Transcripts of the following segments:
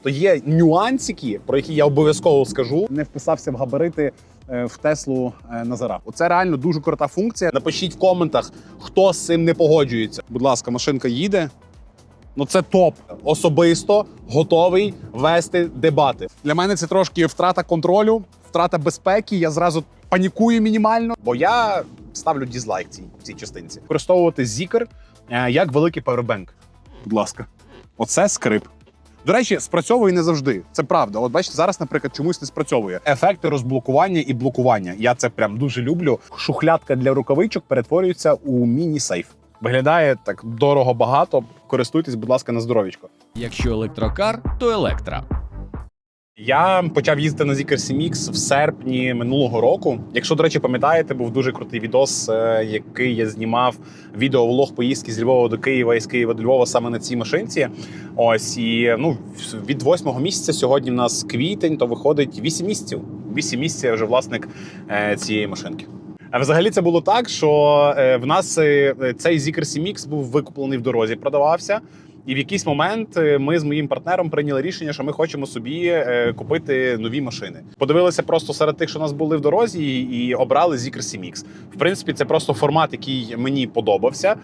Тобто є нюансики, про які я обов'язково скажу. Не вписався в габарити в Теслу Назара. Оце реально дуже крута функція. Напишіть в коментах, хто з цим не погоджується. Будь ласка, машинка їде. Ну це топ. Особисто готовий вести дебати. Для мене це трошки втрата контролю, втрата безпеки. Я зразу панікую мінімально, бо я ставлю дізлайк цій частинці. Використовувати Zeekr як великий павербенк. Будь ласка. Оце скрип. До речі, спрацьовує не завжди. Це правда. От бачите, зараз, наприклад, чомусь не спрацьовує. Ефекти розблокування і блокування. Я це прям дуже люблю. Шухлядка для рукавичок перетворюється у міні-сейф. Виглядає так дорого багато. Користуйтесь, будь ласка, на здоров'ячко. Якщо електрокар, то електра. Я почав їздити на Zeekr 7X в серпні минулого року. Якщо, до речі, пам'ятаєте, був дуже крутий відос, який я знімав, відеовлог поїздки з Львова до Києва і з Києва до Львова саме на цій машинці. Ось, і від 8-го місяця, сьогодні в нас квітень, то виходить 8 місяців. 8 місяців я вже власник цієї машинки. А взагалі це було так, що в нас цей Zeekr 7X був викуплений в дорозі, продавався. І в якийсь момент ми з моїм партнером прийняли рішення, що ми хочемо собі купити нові машини. Подивилися просто серед тих, що у нас були в дорозі, і обрали Zeekr 7X. В принципі, це просто формат, який мені подобався,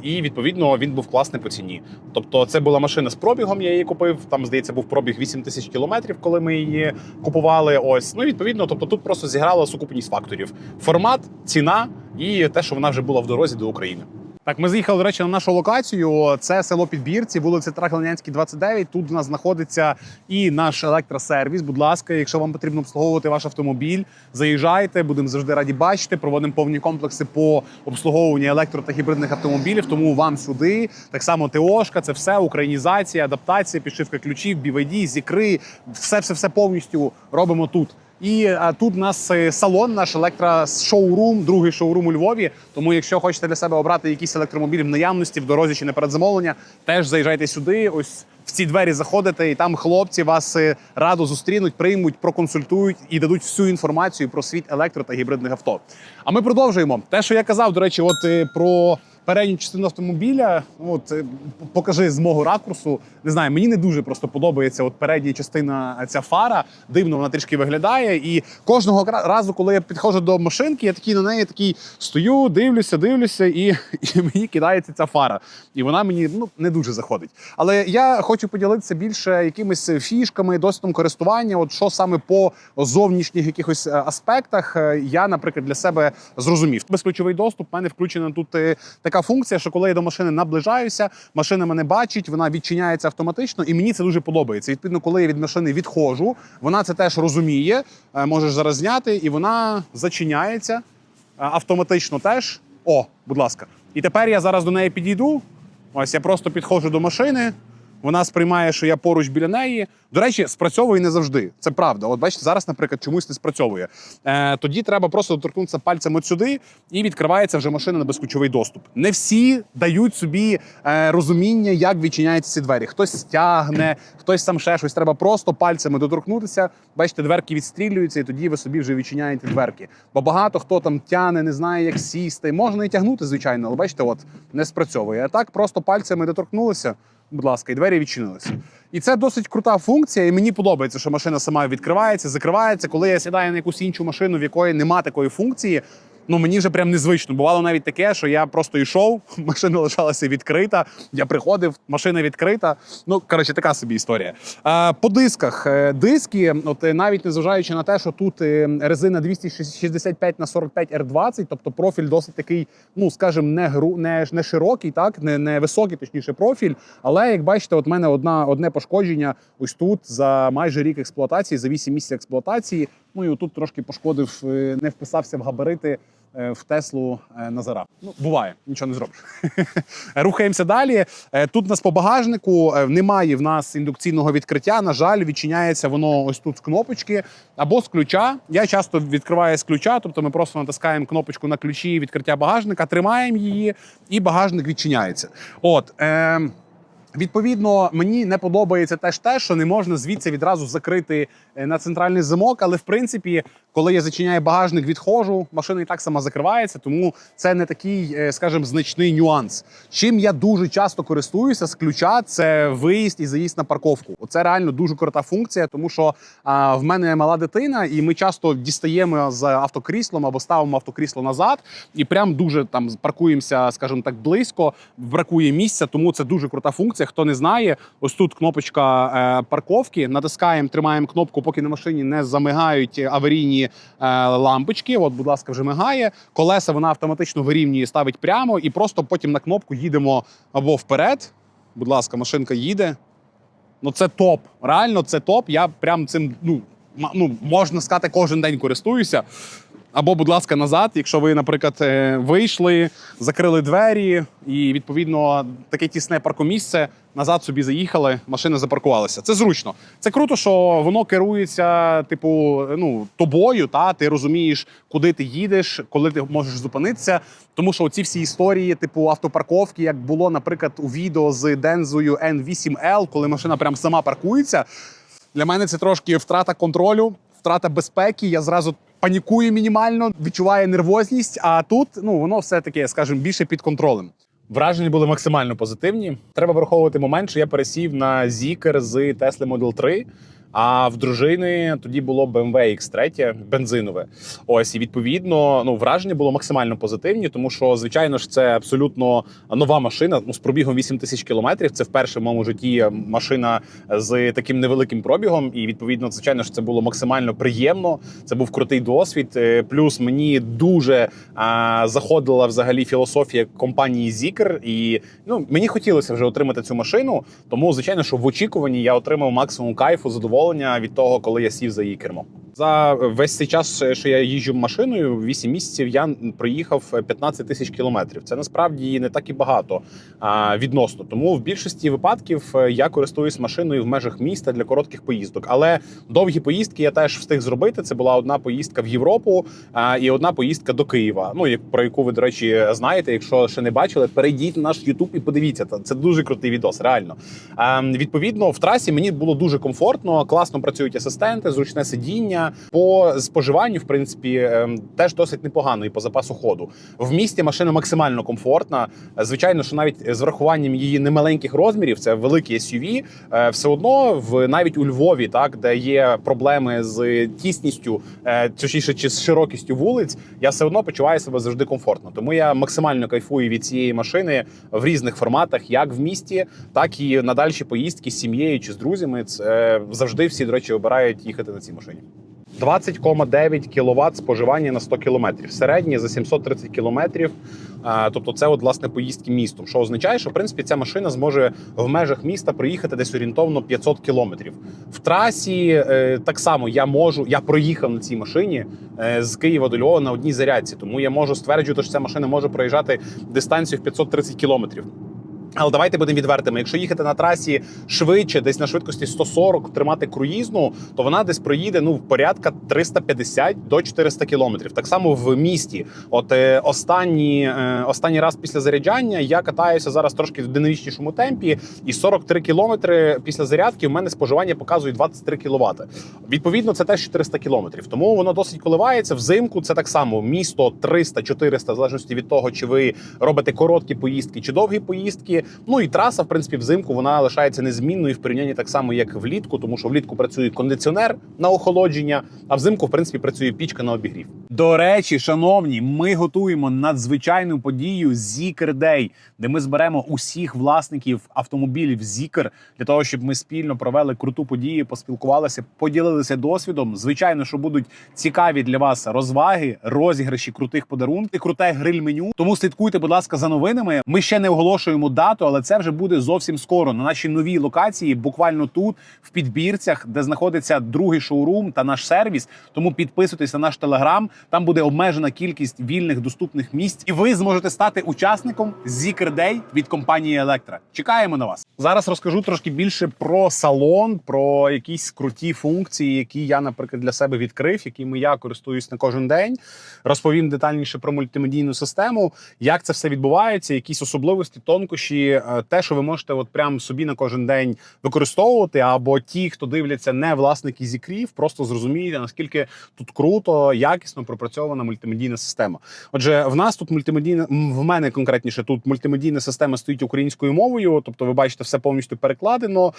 і, відповідно, він був класний по ціні. Тобто це була машина з пробігом, я її купив, там, здається, був пробіг 8 тисяч кілометрів, коли ми її купували. Ось. Ну, відповідно, тобто тут просто зіграла сукупність факторів. Формат, ціна і те, що вона вже була в дорозі до України. Так, ми заїхали, до речі, на нашу локацію. Це село Підбірці, вулиця Тракленянській, 29. Тут у нас знаходиться і наш електросервіс. Будь ласка, якщо вам потрібно обслуговувати ваш автомобіль, заїжджайте, будемо завжди раді бачити. Проводимо повні комплекси по обслуговуванню електро- та гібридних автомобілів, тому вам сюди. Так само ТОшка, це все, українізація, адаптація, підшивка ключів, BYD, Zeekr, все повністю робимо тут. І тут у нас салон, наш електрошоурум, другий шоурум у Львові. Тому якщо хочете для себе обрати якісь електромобілі в наявності, в дорозі чи на передзамовлення, теж заїжджайте сюди, ось в ці двері заходите, і там хлопці вас радо зустрінуть, приймуть, проконсультують і дадуть всю інформацію про світ електро- та гібридних авто. А ми продовжуємо. Те, що я казав, до речі, про передню частину автомобіля, покажи з мого ракурсу. Не знаю, мені не дуже просто подобається передня частина, ця фара. Дивно вона трішки виглядає. І кожного разу, коли я підходжу до машинки, я такий на неї стою, дивлюся, і мені кидається ця фара. І вона мені не дуже заходить. Але я хочу поділитися більше якимись фішками, досвідом користування, що саме по зовнішніх якихось аспектах я, наприклад, для себе зрозумів. Безключовий доступ, в мене включена тут така функція, що коли я до машини наближаюся, машина мене бачить, вона відчиняється автоматично, і мені це дуже подобається. Відповідно, коли я від машини відходжу, вона це теж розуміє, можеш зараз зняти, і вона зачиняється автоматично теж. Будь ласка. І тепер я зараз до неї підійду, ось я просто підходжу до машини, вона сприймає, що я поруч біля неї. До речі, спрацьовує не завжди. Це правда. От бачите, зараз, наприклад, чомусь не спрацьовує. Тоді треба просто доторкнутися пальцем от сюди, і відкривається вже машина на безключовий доступ. Не всі дають собі розуміння, як відчиняються ці двері. Хтось стягне, хтось там ще щось. Треба просто пальцями доторкнутися. Бачите, дверки відстрілюються, і тоді ви собі вже відчиняєте дверки. Бо багато хто там тягне, не знає, як сісти. Можна і тягнути, звичайно, але бачите, не спрацьовує. А так просто пальцями доторкнулися, будь ласка, і двері відчинилися. І це досить крута функція, і мені подобається, що машина сама відкривається, закривається. Коли я сідаю на якусь іншу машину, в якої нема такої функції, мені вже прям незвично. Бувало навіть таке, що я просто йшов, машина лишалася відкрита, я приходив, машина відкрита. Така собі історія. По дисках. Диски, навіть незважаючи на те, що тут резина 265 на 45 R20, тобто профіль досить такий, скажімо, не широкий, так, не високий, точніше, профіль. Але, як бачите, в мене одне пошкодження ось тут за майже рік експлуатації, за 8 місяців експлуатації. І отут трошки пошкодив, не вписався в габарити в Теслу Назара. Буває, нічого не зробиш. Рухаємося далі. Тут у нас по багажнику немає в нас індукційного відкриття. На жаль, відчиняється воно ось тут з кнопочки або з ключа. Я часто відкриваю з ключа, тобто ми просто натискаємо кнопочку на ключі відкриття багажника, тримаємо її, і багажник відчиняється. Відповідно, мені не подобається теж те, що не можна звідси відразу закрити на центральний замок, але в принципі, коли я зачиняю багажник, відходжу, машина і так сама закривається, тому це не такий, скажімо, значний нюанс. Чим я дуже часто користуюся з ключа, це виїзд і заїзд на парковку. Це реально дуже крута функція, тому що в мене мала дитина, і ми часто дістаємо з автокріслом або ставимо автокрісло назад, і прям дуже там паркуємося, скажімо так, близько, бракує місця, тому це дуже крута функція. Хто не знає, ось тут кнопочка парковки, натискаємо, тримаємо кнопку, поки на машині не замигають аварійні лампочки. От, будь ласка, вже мигає. Колеса вона автоматично вирівнює, ставить прямо, і просто потім на кнопку їдемо або вперед. Будь ласка, машинка їде. Ну це топ. Реально, це топ. Я прям цим, можна сказати, кожен день користуюся. Або, будь ласка, назад, якщо ви, наприклад, вийшли, закрили двері і, відповідно, таке тісне паркомісце, назад собі заїхали, машина запаркувалася. Це зручно. Це круто, що воно керується, тобою, ти розумієш, куди ти їдеш, коли ти можеш зупинитися. Тому що оці всі історії, автопарковки, як було, наприклад, у відео з Дензою N8L, коли машина прям сама паркується, для мене це трошки втрата контролю, втрата безпеки, я зразу панікую мінімально, відчуваю нервозність, а тут воно все таке, скажімо, більше під контролем. Враження були максимально позитивні. Треба враховувати момент, що я пересів на Zeekr з Tesla Model 3, а в дружини тоді було BMW X3 бензинове. Ось, і відповідно, враження було максимально позитивні, тому що, звичайно ж, це абсолютно нова машина, з пробігом 8 тисяч кілометрів. Це вперше в моєму житті машина з таким невеликим пробігом, і відповідно, звичайно ж, це було максимально приємно. Це був крутий досвід. Плюс мені дуже заходила взагалі філософія компанії Zeekr, і мені хотілося вже отримати цю машину, тому, звичайно, що в очікуванні я отримав максимум кайфу, задоволення від того, коли я сів за її кермо. За весь цей час, що я їжджу машиною, 8 місяців я проїхав 15 тисяч кілометрів. Це насправді не так і багато відносно. Тому в більшості випадків я користуюсь машиною в межах міста для коротких поїздок. Але довгі поїздки я теж встиг зробити. Це була одна поїздка в Європу і одна поїздка до Києва. Про яку ви, до речі, знаєте. Якщо ще не бачили, перейдіть на наш YouTube і подивіться. Це дуже крутий відос, реально. Відповідно, в трасі мені було дуже комфортно, класно працюють асистенти, зручне сидіння. По споживанню, в принципі, теж досить непогано і по запасу ходу. В місті машина максимально комфортна. Звичайно, що навіть з врахуванням її немаленьких розмірів, це великі SUV, все одно навіть у Львові, де є проблеми з тісністю, точніше, чи з широкістю вулиць, я все одно почуваю себе завжди комфортно. Тому я максимально кайфую від цієї машини в різних форматах, як в місті, так і на дальші поїздки з сім'єю чи з друзями. Завжди всі, до речі, обирають їхати на цій машині. 20,9 кВт споживання на 100 км. Середнє за 730 км. Тобто це, власне, поїздки містом. Що означає, що, в принципі, ця машина зможе в межах міста проїхати десь орієнтовно 500 км. В трасі так само я проїхав на цій машині з Києва до Львова на одній зарядці. Тому я можу стверджувати, що ця машина може проїжджати дистанцію в 530 км. Але давайте будемо відвертими. Якщо їхати на трасі швидше, десь на швидкості 140, тримати круїзну, то вона десь проїде порядка 350 до 400 кілометрів. Так само в місті. Останній раз після заряджання я катаюся зараз трошки в динамічнішому темпі, і 43 кілометри після зарядки в мене споживання показує 23 кВт. Відповідно, це теж 400 кілометрів. Тому воно досить коливається. Взимку це так само. Місто 300-400, в залежності від того, чи ви робите короткі поїздки чи довгі поїздки. І траса, в принципі, взимку вона лишається незмінною в порівнянні так само, як влітку, тому що влітку працює кондиціонер на охолодження, а взимку, в принципі, працює пічка на обігрів. До речі, шановні, ми готуємо надзвичайну подію Zeekr Day, де ми зберемо усіх власників автомобілів Zeekr для того, щоб ми спільно провели круту подію, поспілкувалися, поділилися досвідом. Звичайно, що будуть цікаві для вас розваги, розіграші крутих подарунків, круте гриль-меню. Тому слідкуйте, будь ласка, за новинами. Ми ще не оголошуємо дату, але це вже буде зовсім скоро на нашій новій локації, буквально тут, в Підбірцях, де знаходиться другий шоурум та наш сервіс. Тому підписуйтесь на наш телеграм, Там буде обмежена кількість вільних доступних місць, і ви зможете стати учасником Zeekr Day від компанії Electra. Чекаємо на вас. Зараз розкажу трошки більше про салон, про якісь круті функції, які я, наприклад, для себе відкрив, якими я користуюсь на кожен день. Розповім детальніше про мультимедійну систему, як це все відбувається, якісь особливості, тонкощі, те, що ви можете от прямо собі на кожен день використовувати, або ті, хто дивляться не власники Zeekrів, просто зрозумієте, наскільки тут круто, якісно пропрацьована мультимедійна система. Отже, в нас тут мультимедійна, в мене конкретніше тут мультимедійна система стоїть українською мовою, тобто ви бачите, все повністю перекладено.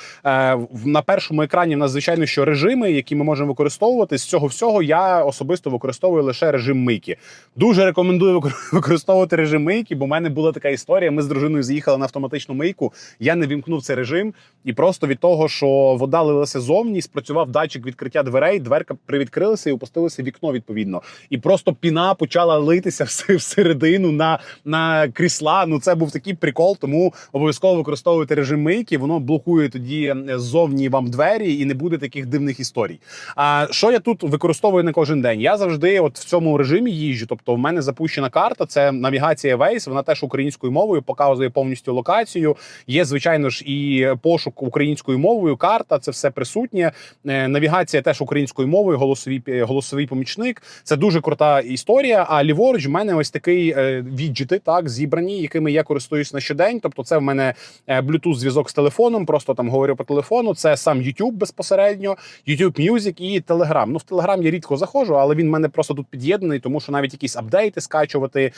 На першому екрані в нас, звичайно, що режими, які ми можемо використовувати. З цього всього я особисто використовую лише режим мийки. Дуже рекомендую використовувати режим мийки, бо в мене була така історія. Ми з дружиною заїхали на автоматичну мийку, я не вімкнув цей режим, і просто від того, що вода лилася зовні, спрацював датчик відкриття дверей, дверка привідкрилася і опустилося вікно відповідно. І просто піна почала литися всередину на крісла. Ну це був такий прикол, тому обов'язково використовуйте режим мийки, воно блокує тоді ззовні вам двері і не буде таких дивних історій. А що я тут використовую на кожен день? Я завжди от в цьому режимі їжджу, тобто в мене запущена карта, це навігація Waze, вона теж українською мовою, показує повністю локацію. Є, звичайно ж, і пошук українською мовою, карта, це все присутнє. Навігація теж українською мовою, голосовий помічник. Це дуже крута історія, а ліворуч в мене ось такий віджити, так, зібрані, якими я користуюсь на щодень, тобто це в мене Bluetooth-зв'язок з телефоном, просто там говорю по телефону, це сам YouTube безпосередньо, YouTube Music і Telegram. Ну, в Telegram я рідко заходжу, але він в мене просто тут під'єднаний, тому що навіть якісь апдейти скачувати,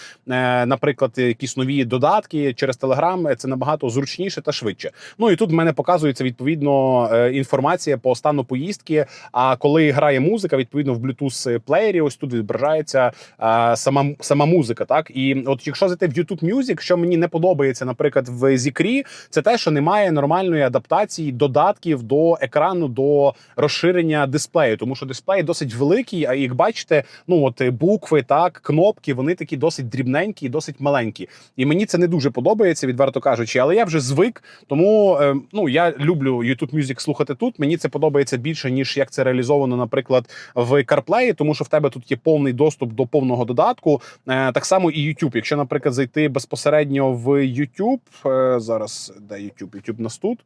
наприклад, якісь нові додатки через Telegram, це набагато зручніше та швидше. Ну і тут в мене показується, відповідно, інформація по стану поїздки, а коли грає музика, відповідно, в Bluetooth-плеєрі, ось тут відображається сама музика, так? І от якщо зайти в YouTube Music, що мені не подобається, наприклад, в Zeekr, це те, що немає нормальної адаптації додатків до екрану, до розширення дисплею, тому що дисплей досить великий, а як бачите, ну от букви, так, кнопки, вони такі досить дрібненькі і досить маленькі. І мені це не дуже подобається, відверто кажучи, але я вже звик, тому ну, я люблю YouTube Music слухати тут, мені це подобається більше, ніж як це реалізовано, наприклад, в CarPlay, тому що в тебе тут є повний доступ до повного додатку, так само і YouTube. Якщо, наприклад, зайти безпосередньо в YouTube, зараз, де YouTube? YouTube нас тут.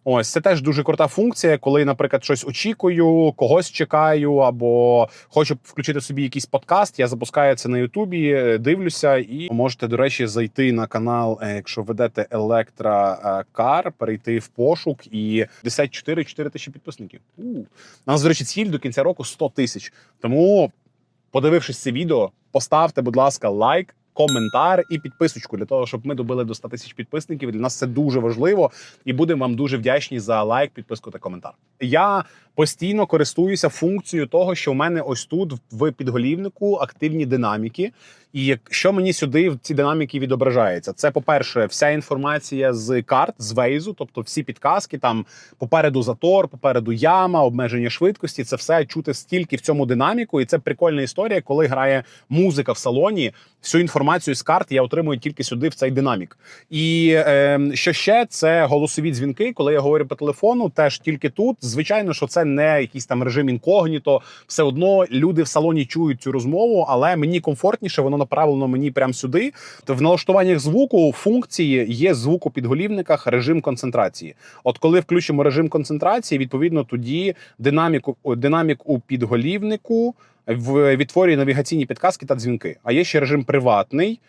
Ось, це теж дуже крута функція, коли, наприклад, щось очікую, когось чекаю, або хочу включити собі якийсь подкаст, я запускаю це на Ютубі, дивлюся, і можете, до речі, зайти на канал, якщо ведете Electra Car, перейти в пошук, і 54 тисячі підписників. У нас, до речі, ціль до кінця року 100 тисяч. Тому, подивившись це відео, поставте, будь ласка, лайк, коментар і підписочку для того, щоб ми добили до 100 тисяч підписників. Для нас це дуже важливо і будемо вам дуже вдячні за лайк, підписку та коментар. Я постійно користуюся функцією того, що в мене ось тут в підголівнику активні динаміки. І якщо мені сюди в ці динаміки відображається, це, по-перше, вся інформація з карт, з Waze, тобто всі підказки, там попереду затор, попереду яма, обмеження швидкості, це все чути стільки в цьому динаміку. І це прикольна історія, коли грає музика в салоні, всю інформацію з карт я отримую тільки сюди, в цей динамік. І що ще, це голосові дзвінки, коли я говорю по телефону, теж тільки тут. Звичайно, що це не якийсь там режим інкогніто, все одно люди в салоні чують цю розмову, але мені комфортніше, воно направлено мені прямо сюди. В налаштуваннях звуку функції є звук у підголівниках, режим концентрації. От коли включимо режим концентрації, відповідно тоді динамік у підголівнику відтворює навігаційні підказки та дзвінки. А є ще режим приватний,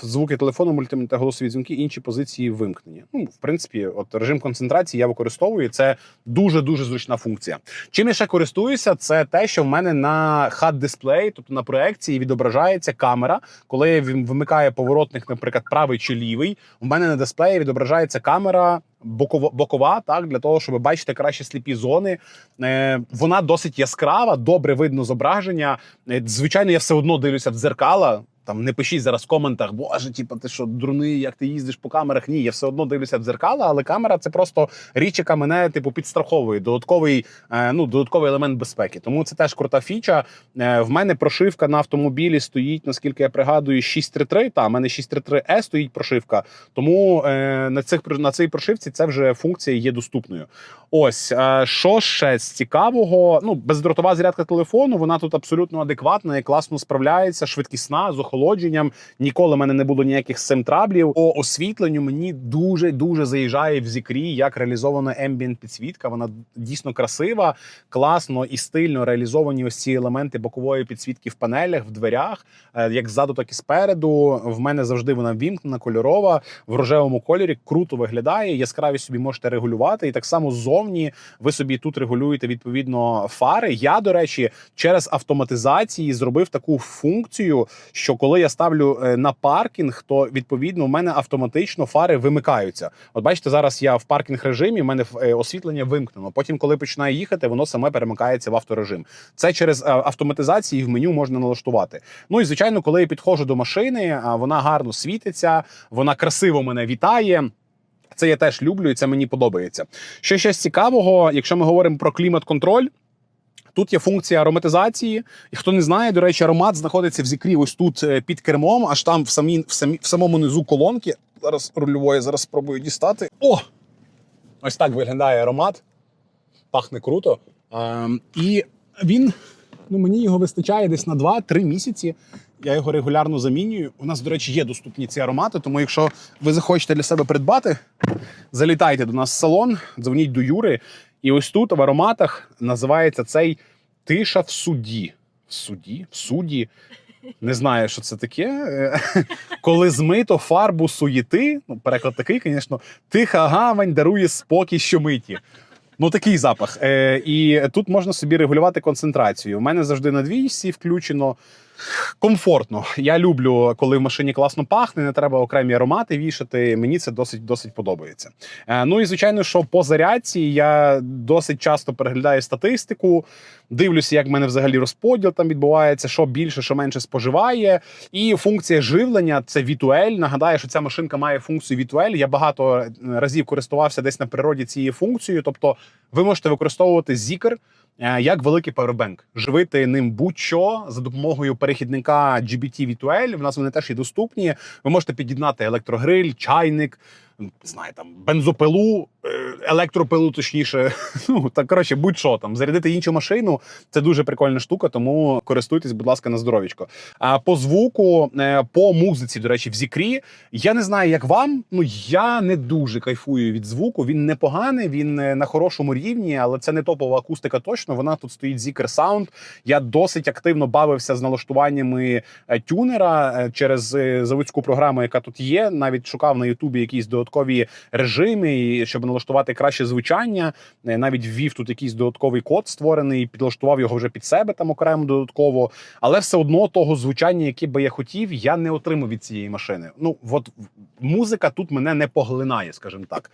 звуки телефону, мультимедіа та голосові дзвінки, інші позиції вимкнені. Ну, в принципі, от режим концентрації я використовую, це дуже-дуже зручна функція. Чим я ще користуюся, це те, що в мене на HUD-дисплеї, тобто на проекції, відображається камера. Коли я вимикаю поворотник, наприклад, правий чи лівий, у мене на дисплеї відображається камера бокова, так, для того, щоб бачити краще сліпі зони. Вона досить яскрава, добре видно зображення. Звичайно, я все одно дивлюся в дзеркала, Там не пишіть зараз в коментах, боже, типу, ти що, дурний, як ти їздиш по камерах? Ні, я все одно дивлюся в дзеркала, але камера – це просто річ, яка мене, типу, підстраховує, додатковий елемент безпеки. Тому це теж крута фіча. В мене прошивка на автомобілі стоїть, наскільки я пригадую, 633, в мене 633E стоїть прошивка, тому на цій прошивці це вже функція є доступною. Ось, що ще з цікавого? Ну, бездротова зарядка телефону, вона тут абсолютно адекватна і класно справляється, швидкісна, з охолодженням. Ніколи в мене не було ніяких з цим траблів. По освітленню мені дуже заїжджає в Зікрі, як реалізована ambient підсвітка. Вона дійсно красива, класно і стильно реалізовані ось ці елементи бокової підсвітки в панелях, в дверях, як ззаду, так і спереду. В мене завжди вона вімкнена, кольорова, в рожевому кольорі, круто виглядає, яскравість собі можете регулювати. І так само ззовні ви собі тут регулюєте, відповідно, фари. Я, до речі, через автоматизації зробив таку функцію, що коли я ставлю на паркінг, то, відповідно, в мене автоматично фари вимикаються. От бачите, зараз я в паркінг режимі, в мене освітлення вимкнено. Потім, коли починаю їхати, воно саме перемикається в авторежим. Це через автоматизації в меню можна налаштувати. Ну і, звичайно, коли я підходжу до машини, вона гарно світиться, вона красиво мене вітає. Це я теж люблю і це мені подобається. Що ще з цікавого, якщо ми говоримо про клімат-контроль, тут є функція ароматизації. І хто не знає, до речі, аромат знаходиться в Зікрі ось тут під кермом, аж там в самому низу колонки. Зараз рульової, зараз спробую дістати. О! Ось так виглядає аромат. Пахне круто. І він, мені його вистачає десь на 2-3 місяці. Я його регулярно замінюю. У нас, до речі, є доступні ці аромати, тому якщо ви захочете для себе придбати, залітайте до нас в салон, дзвоніть до Юри. І ось тут в ароматах називається цей «Тиша в суді». В суді? Не знаю, що це таке. Коли змито фарбу суєти, переклад такий, звісно, тиха гавань дарує спокій щомиті. Такий запах. І тут можна собі регулювати концентрацію. У мене завжди на 200 включено. Комфортно. Я люблю, коли в машині класно пахне, не треба окремі аромати вішати. Мені це досить подобається. Ну і, звичайно, що по зарядці я досить часто переглядаю статистику, дивлюся, як в мене взагалі розподіл там відбувається, що більше, що менше споживає. І функція живлення – це V2L. Нагадаю, що ця машинка має функцію V2L. Я багато разів користувався десь на природі цією функцією. Тобто ви можете використовувати Zeekr як великий павербенк. Живити ним будь-що за допомогою перехідника GBT V2L. В нас вони теж є доступні. Ви можете під'єднати електрогриль, чайник, не знаю, там, бензопилу, електропилу, точніше. Коротше, будь-що там. Зарядити іншу машину – це дуже прикольна штука, тому користуйтесь, будь ласка, на здоров'ячко. По звуку, по музиці, до речі, в Зікрі, я не знаю, як вам, я не дуже кайфую від звуку. Він непоганий, він на хорошому рівні, але це не топова акустика точно. Вона тут стоїть Zeekr Sound. Я досить активно бавився з налаштуваннями тюнера через заводську програму, яка тут є. Навіть шукав на Ютубі якісь додаткові режими, щоб налаштувати краще звучання. Навіть ввів тут якийсь додатковий код створений, підлаштував його вже під себе там окремо додатково. Але все одно того звучання, яке би я хотів, я не отримав від цієї машини. Музика тут мене не поглинає, скажімо так.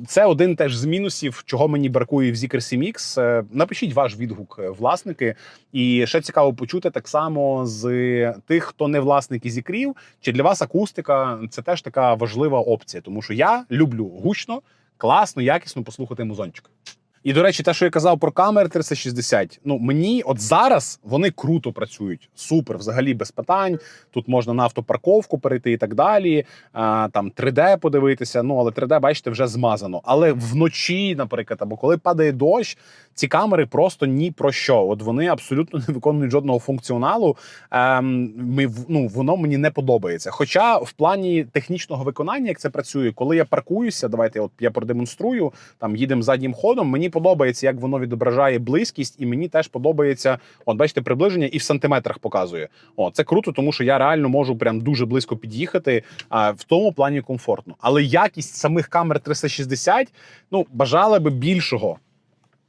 Це один теж з мінусів, чого мені бракує в Zeekr CMX. Напишіть ваш відгук, власники. І ще цікаво почути так само з тих, хто не власники Зікрів, чи для вас акустика – це теж така важлива опція. Тому що я люблю гучно, класно, якісно послухати музончик. І, до речі, те, що я казав про камери 360, мені от зараз вони круто працюють. Супер, взагалі без питань. Тут можна на автопарковку перейти і так далі. Там 3D подивитися, але 3D, бачите, вже змазано. Але вночі, наприклад, або коли падає дощ, ці камери просто ні про що. От вони абсолютно не виконують жодного функціоналу. Воно мені не подобається. Хоча в плані технічного виконання, як це працює, коли я паркуюся, давайте я продемонструю, там їдемо заднім ходом, мені подобається, як воно відображає близькість, і мені теж подобається, бачите, приближення і в сантиметрах показує. Це круто, тому що я реально можу прям дуже близько під'їхати, в тому плані комфортно. Але якість самих камер 360, бажали би більшого.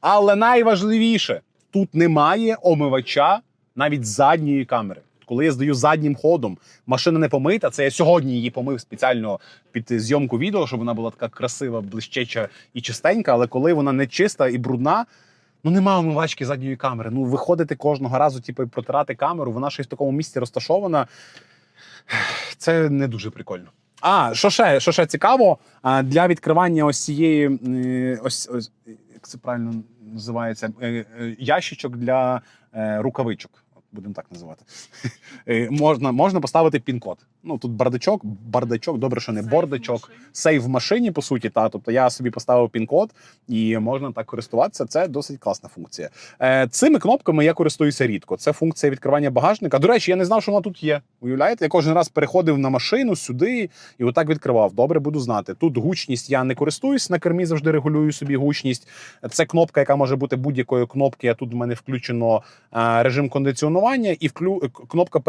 Але найважливіше, тут немає омивача навіть задньої камери. Коли я здаю заднім ходом, машина не помита, це я сьогодні її помив спеціально під зйомку відео, щоб вона була така красива, блищеча і чистенька, але коли вона не чиста і брудна, немає омивачки задньої камери. Виходити кожного разу, протирати камеру, вона ще й в такому місці розташована. Це не дуже прикольно. Що ще цікаво, для відкривання ось цієї, як це правильно називається, ящичок для рукавичок. Будемо так називати. Можна поставити пін-код. Ну, тут бардачок, добре, що не бордачок. Сейф в машині, по суті, тобто я собі поставив пін-код і можна так користуватися. Це досить класна функція. Цими кнопками я користуюся рідко. Це функція відкривання багажника. До речі, я не знав, що вона тут є. Уявляєте? Я кожен раз переходив на машину сюди і отак відкривав. Добре, буду знати. Тут гучність я не користуюсь, на кермі завжди регулюю собі гучність. Це кнопка, яка може бути будь-якої кнопки. А тут в мене включено режим кондиціонування і кнопка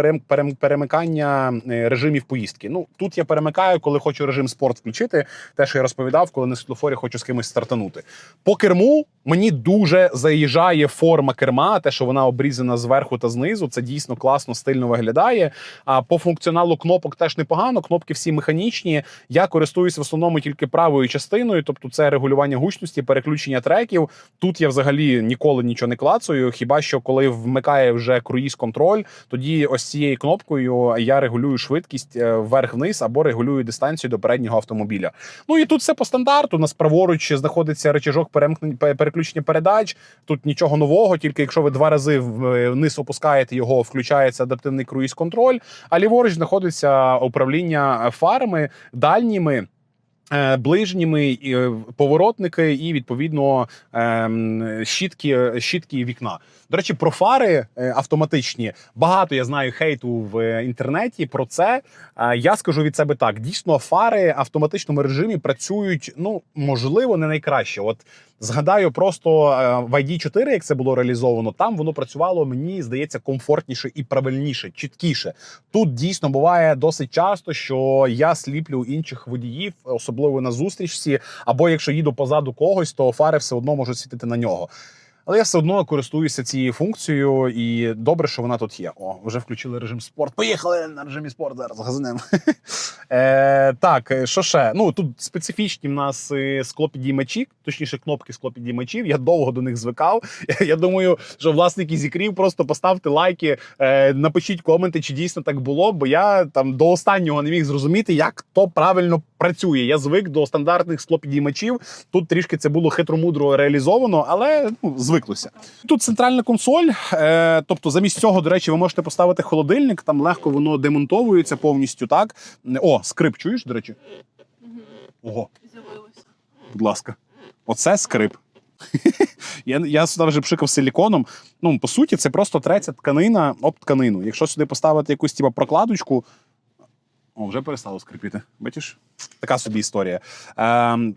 перемикання режимів поїздки. Ну, тут я перемикаю, коли хочу режим спорт включити. Те, що я розповідав, коли на світлофорі хочу з кимось стартанути. По керму мені дуже заїжджає форма керма, те, що вона обрізана зверху та знизу. Це дійсно класно, стильно виглядає. А по функціоналу кнопок теж непогано. Кнопки всі механічні. Я користуюсь в основному тільки правою частиною, тобто це регулювання гучності, переключення треків. Тут я взагалі ніколи нічого не клацаю, хіба що коли вмикає вже круїз-контроль, тоді ось цією кнопкою я регулюю швидкість вверх-вниз або регулюю дистанцію до переднього автомобіля. Ну і тут все по стандарту. У нас праворуч знаходиться рычажок переключення передач. Тут нічого нового, тільки якщо ви 2 рази вниз опускаєте його, включається адаптивний круїз-контроль, а ліворуч знаходиться управління фарами, дальніми, ближніми, поворотники і, відповідно, щітки вікна. До речі, про фари автоматичні. Багато, я знаю, хейту в інтернеті про це. Я скажу від себе так. Дійсно, фари в автоматичному режимі працюють, ну, можливо, не найкраще. От згадаю просто в ID4, як це було реалізовано, там воно працювало, мені здається, комфортніше і правильніше, чіткіше. Тут дійсно буває досить часто, що я сліплю інших водіїв, особливо на зустрічці, або якщо їду позаду когось, то фари все одно можуть світити на нього. Але я все одно користуюся цією функцією, і добре, що вона тут є. О, вже включили режим спорт. Поїхали на режимі спорт зараз, газанем. Так, що ще? Ну, тут специфічні в нас склопідіймачі, точніше кнопки склопідіймачів. Я довго до них звикав. Я думаю, що власники зікрів просто поставте лайки, напишіть коменти, чи дійсно так було, бо я там до останнього не міг зрозуміти, як то правильно працює. Я звик до стандартних склопідіймачів. Тут трішки це було хитромудро реалізовано, але звиклося. Тут центральна консоль, тобто замість цього, до речі, ви можете поставити холодильник, там легко воно демонтовується повністю, так? О, скрип, чуєш, до речі? Ого. З'явилося. Будь ласка. Оце скрип. Я сюди вже пшикав силіконом. Ну, по суті, це просто треться тканина об тканину. Якщо сюди поставити якусь типу прокладочку, о, вже перестало скрипіти. Бачиш? Така собі історія.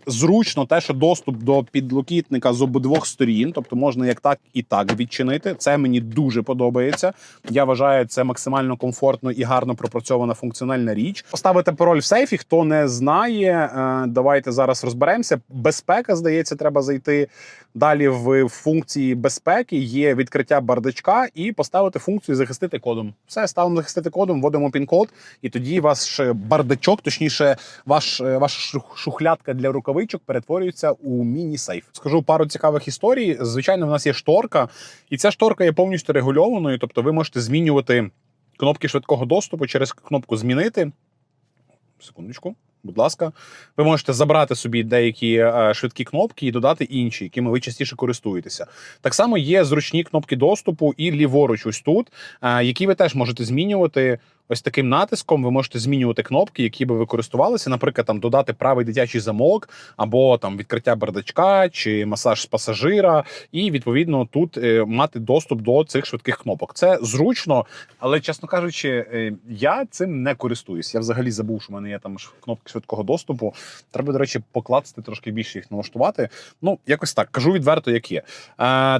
Зручно те, що доступ до підлокітника з обидвох сторін, тобто можна як так і так відчинити. Це мені дуже подобається. Я вважаю, це максимально комфортно і гарно пропрацьована функціональна річ. Поставити пароль в сейфі, хто не знає, давайте зараз розберемося. Безпека, здається, треба зайти. Далі в функції безпеки є відкриття бардачка і поставити функцію захистити кодом. Все, ставимо захистити кодом, вводимо пін-код, і тоді ваш бардачок, точніше, ваша шухлядка для рукавичок перетворюється у міні-сейф. Скажу пару цікавих історій. Звичайно, в нас є шторка, і ця шторка є повністю регульованою, тобто ви можете змінювати кнопки швидкого доступу через кнопку «Змінити». Секундочку. Будь ласка, ви можете забрати собі деякі швидкі кнопки і додати інші, якими ви частіше користуєтеся. Так само є зручні кнопки доступу і ліворуч ось тут, які ви теж можете змінювати. Ось таким натиском ви можете змінювати кнопки, які би ви користувалися. Наприклад, там додати правий дитячий замок, або там відкриття бардачка, чи масаж з пасажира. І, відповідно, тут мати доступ до цих швидких кнопок. Це зручно, але, чесно кажучи, я цим не користуюсь. Я взагалі забув, що в мене є там кнопки швидкого доступу. Треба, до речі, покласти трошки більше їх налаштувати. Ну, якось так. Кажу відверто, як є.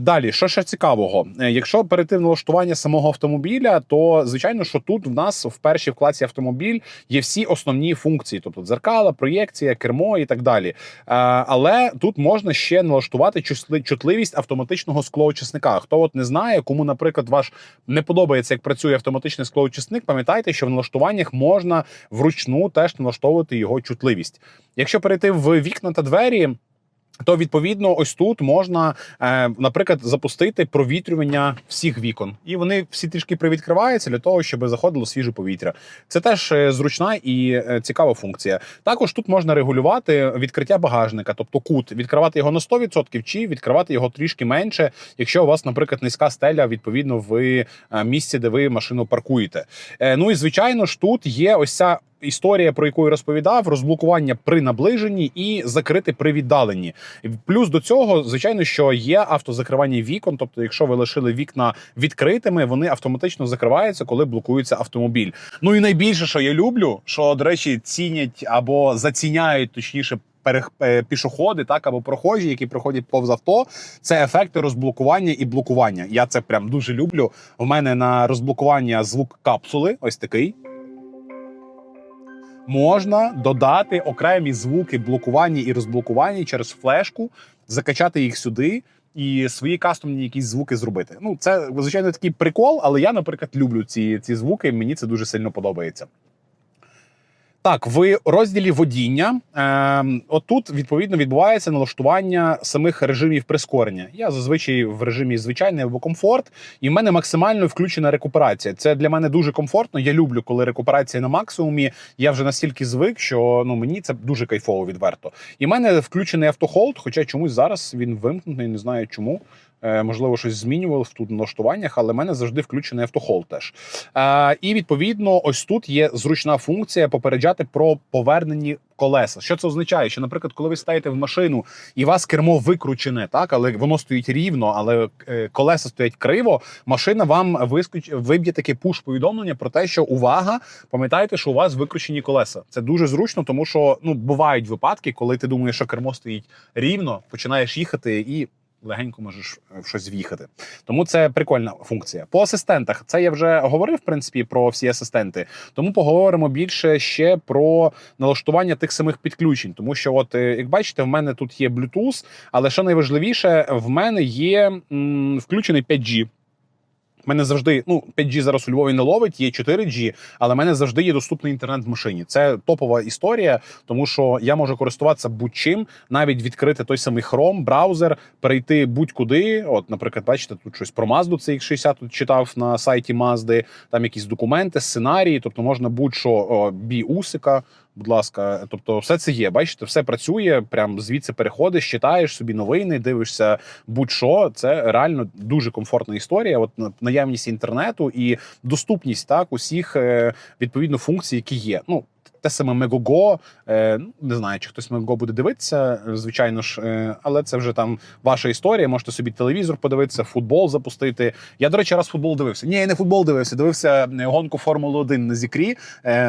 Далі, що ще цікавого? Якщо перейти в налаштування самого автомобіля, то, звичайно, що тут в нас в першій вкладці автомобіль є всі основні функції, тобто дзеркала, проєкція, кермо і так далі. Але тут можна ще налаштувати чутливість автоматичного склоочисника. Хто от не знає, кому, наприклад, ваш не подобається, як працює автоматичний склоочисник, пам'ятайте, що в налаштуваннях можна вручну теж налаштовувати його чутливість. Якщо перейти в вікна та двері, то, відповідно, ось тут можна, наприклад, запустити провітрювання всіх вікон. І вони всі трішки привідкриваються для того, щоб заходило свіже повітря. Це теж зручна і цікава функція. Також тут можна регулювати відкриття багажника, тобто кут, відкривати його на 100% чи відкривати його трішки менше, якщо у вас, наприклад, низька стеля, відповідно, в місці, де ви машину паркуєте. Ну і, звичайно ж, тут є ось ця історія, про яку я розповідав, розблокування при наближенні і закрити при віддаленні. Плюс до цього, звичайно, що є автозакривання вікон, тобто якщо ви лишили вікна відкритими, вони автоматично закриваються, коли блокується автомобіль. Ну і найбільше, що я люблю, що, до речі, цінять або заціняють, точніше, пішоходи, так, або прохожі, які проходять повз авто, це ефекти розблокування і блокування. Я це прям дуже люблю. У мене на розблокування звук капсули, ось такий. Можна додати окремі звуки блокування і розблокування через флешку, закачати їх сюди і свої кастомні якісь звуки зробити. Ну, це, звичайно, такий прикол, але я, наприклад, люблю ці звуки, мені це дуже сильно подобається. Так, в розділі водіння, отут, відповідно, відбувається налаштування самих режимів прискорення. Я зазвичай в режимі звичайний або комфорт, і в мене максимально включена рекуперація. Це для мене дуже комфортно, я люблю, коли рекуперація на максимумі, я вже настільки звик, що мені це дуже кайфово відверто. І в мене включений автохолд, хоча чомусь зараз він вимкнений, не знаю чому. Можливо, щось змінював тут в налаштуваннях, але в мене завжди включений автохолд теж. І, відповідно, ось тут є зручна функція попереджати про повернені колеса. Що це означає? Що, наприклад, коли ви стаєте в машину і у вас кермо викручене, так, але воно стоїть рівно, але колеса стоять криво, машина вам виб'є таке пуш-повідомлення про те, що увага, пам'ятайте, що у вас викручені колеса. Це дуже зручно, тому що бувають випадки, коли ти думаєш, що кермо стоїть рівно, починаєш їхати і легенько можеш в щось в'їхати. Тому це прикольна функція. По асистентах, це я вже говорив, в принципі, про всі асистенти, тому поговоримо більше ще про налаштування тих самих підключень. Тому що, от, як бачите, в мене тут є Bluetooth, але що найважливіше, в мене є включений 5G. У мене завжди, 5G зараз у Львові не ловить, є 4G, але в мене завжди є доступний інтернет в машині. Це топова історія, тому що я можу користуватися будь-чим, навіть відкрити той самий Chrome, браузер, перейти будь-куди. От, наприклад, бачите, тут щось про Mazda CX-60 тут читав на сайті Mazda, там якісь документи, сценарії, тобто можна будь-що, бі-усика, будь ласка, тобто все це є, бачите, все працює, прям звідси переходиш, читаєш собі новини, дивишся будь-що, це реально дуже комфортна історія, от наявність інтернету і доступність, так, усіх, відповідно, функцій, які є. Те саме Megogo, не знаю, чи хтось Megogo буде дивитися, звичайно ж, але це вже там ваша історія, можете собі телевізор подивитися, футбол запустити. Я, до речі, раз футбол дивився. Ні, я не футбол дивився гонку Формули-1 на Зікрі,